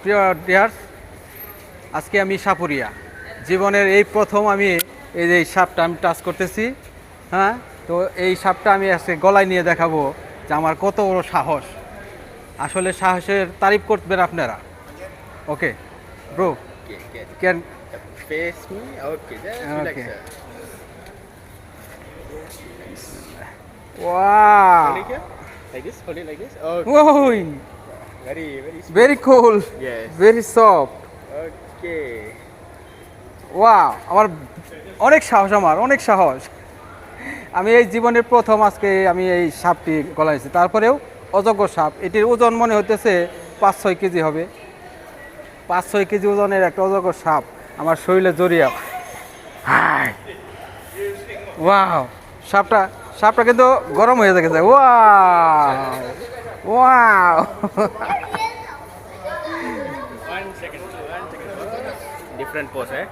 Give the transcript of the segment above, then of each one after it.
প্রিয় ডিয়ার্স, আজকে আমি সাপুরিয়া জীবনের এই প্রথম আমি এই যে সাপটা আমি টাচ করতেছি। হ্যাঁ, তো এই সাপটা আমি আজকে গলায় নিয়ে দেখাবো যে আমার কত বড় সাহস। আসলে সাহসের তারিফ করবেন আপনারা। Okay bro, Okay, okay. Can Face me. Okay, just relax, Okay. sir. Wow, Hold it here. Like this. Hold it like this. Okay. ওই Very, very smooth. ভেরি কুল, Yes. Very soft. Okay. Wow, আমার অনেক সাহস, আমার অনেক সাহস। আমি এই জীবনের প্রথম আজকে আমি এই সাপটি গলাইছি, তারপরেও অজগর সাপ। এটির ওজন মনে হতেছে 5-6 কেজি হবে। 5-6 কেজি ওজনের একটা অজগর সাপ আমার শরীরে জড়িয়ে। হাই, ওয়াও, সাপটা সাপটা কিন্তু গরম হয়ে গেছে। Wow wow. One second. Different pose, eh?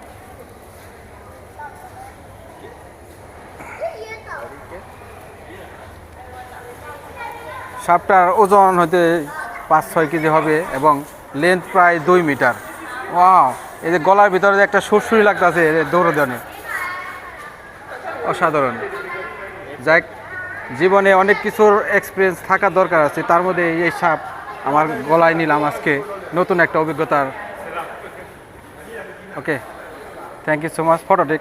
সাপটার ওজন হতে 5-6 কেজি হবে এবং লেন্থ প্রায় 2 মিটার। ওয়াও, এই যে গলার ভিতরে যে একটা সুরসুরি লাগতেছে দৌড়ানো, অসাধারণ। যাক, জীবনে অনেক কিছুর এক্সপিরিয়েন্স থাকা দরকার আছে, তার মধ্যে এই সাপ আমার গলায় নিলাম আজকে, নতুন একটা অভিজ্ঞতার। ওকে, থ্যাংক ইউ সো মাচ ফটোটেক।